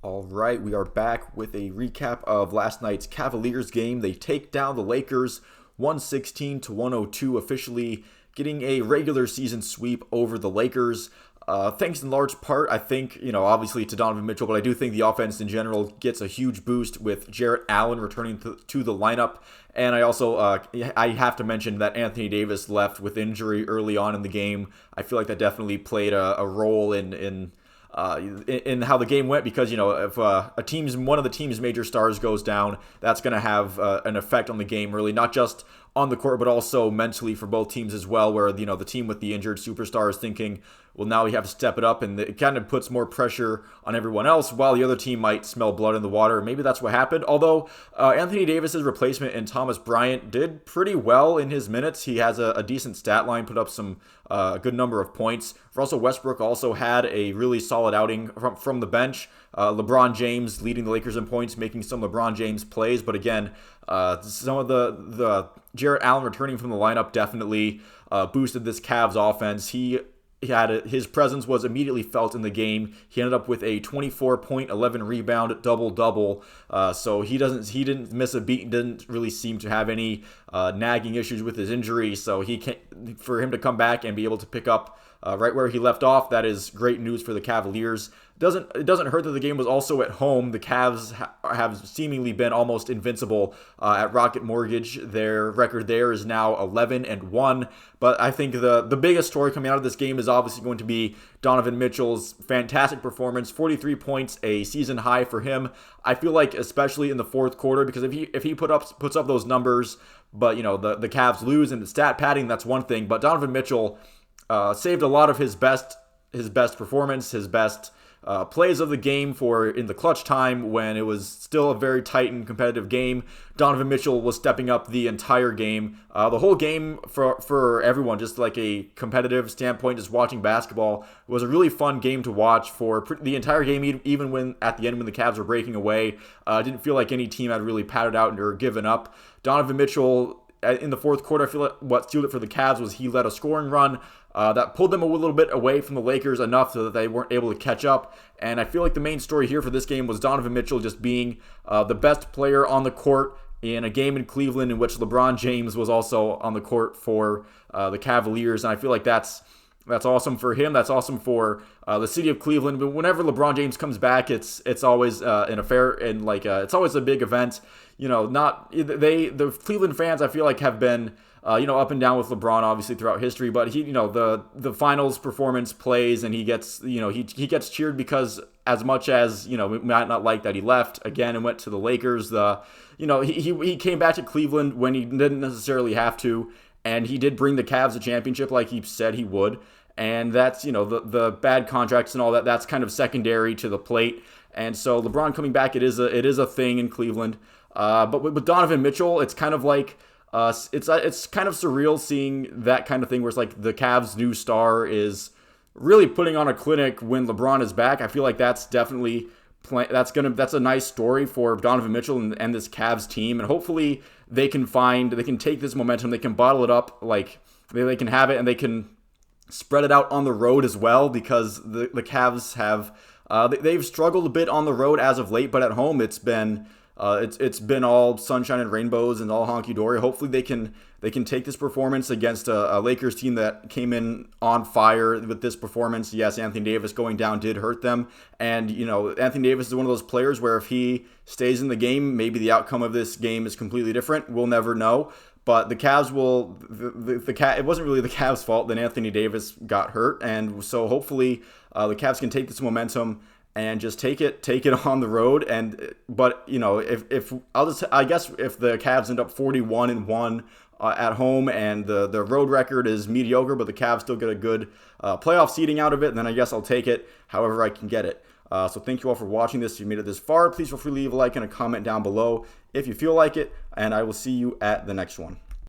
All right, we are back with a recap of last night's Cavaliers game. They take down the Lakers 116 to 102, officially getting a regular season sweep over the Lakers. Thanks in large part, I think, obviously to Donovan Mitchell, but I do think the offense in general gets a huge boost with Jarrett Allen returning to the lineup. And I also I have to mention that Anthony Davis left with injury early on in the game. I feel like that definitely played a role in how the game went, because if one of the team's major stars goes down, that's going to have an effect on the game, really, not just on the court but also mentally for both teams as well, where the team with the injured superstar is thinking, well, now we have to step it up, and it kind of puts more pressure on everyone else, while the other team might smell blood in the water. Maybe that's what happened, although Anthony Davis's replacement in Thomas Bryant did pretty well in his minutes. He has a decent stat line, put up some good number of points. Russell Westbrook also had a really solid outing from the bench. LeBron James leading the Lakers in points, making some LeBron James plays. But again, some of the Jarrett Allen returning from the lineup definitely boosted this Cavs offense. His presence was immediately felt in the game. He ended up with a 24 point, 11 rebound double-double. So he didn't miss a beat, and didn't really seem to have any nagging issues with his injury. So for him to come back and be able to pick up right where he left off, that is great news for the Cavaliers. It doesn't hurt that the game was also at home. The Cavs have seemingly been almost invincible at Rocket Mortgage. Their record there is now 11-1. But I think the biggest story coming out of this game is obviously going to be Donovan Mitchell's fantastic performance. 43 points, a season high for him. I feel like especially in the fourth quarter, because if he puts up those numbers, but the Cavs lose and the stat padding, that's one thing. But Donovan Mitchell saved a lot of his best performance, his best plays of the game in the clutch time when it was still a very tight and competitive game. Donovan Mitchell was stepping up the entire game. The whole game for everyone, just like a competitive standpoint, just watching basketball, was a really fun game to watch for the entire game, even when at the end when the Cavs were breaking away. Didn't feel like any team had really padded out or given up. Donovan Mitchell, in the fourth quarter, I feel like what sealed it for the Cavs was he led a scoring run that pulled them a little bit away from the Lakers enough so that they weren't able to catch up. And I feel like the main story here for this game was Donovan Mitchell just being the best player on the court in a game in Cleveland in which LeBron James was also on the court for the Cavaliers. And I feel like that's awesome for him. That's awesome for the city of Cleveland. But whenever LeBron James comes back, it's always an affair, and it's always a big event. The Cleveland fans, I feel like, have been up and down with LeBron obviously throughout history, but the finals performance plays, and he gets cheered because, as much as we might not like that he left again and went to the Lakers, he came back to Cleveland when he didn't necessarily have to, and he did bring the Cavs a championship like he said he would. And that's, the bad contracts and all that, that's kind of secondary to the plate. And so LeBron coming back, it is a thing in Cleveland. But with Donovan Mitchell, it's kind of like it's kind of surreal seeing that kind of thing where it's like the Cavs' new star is really putting on a clinic when LeBron is back. I feel like that's definitely that's a nice story for Donovan Mitchell and this Cavs team, and hopefully they can take this momentum, they can bottle it up, like they can have it, and they can spread it out on the road as well, because the Cavs have they've struggled a bit on the road as of late, but at home it's been all sunshine and rainbows and all honky-dory. Hopefully they can take this performance against a Lakers team that came in on fire with this performance. Yes, Anthony Davis going down did hurt them. And, Anthony Davis is one of those players where if he stays in the game, maybe the outcome of this game is completely different. We'll never know. But the Cavs it wasn't really the Cavs' fault that Anthony Davis got hurt. And so hopefully the Cavs can take this momentum and just take it on the road. But I guess if the Cavs end up 41-1 at home and the road record is mediocre, but the Cavs still get a good playoff seeding out of it, then I guess I'll take it however I can get it. So thank you all for watching this. If you made it this far, please feel free to leave a like and a comment down below if you feel like it, and I will see you at the next one.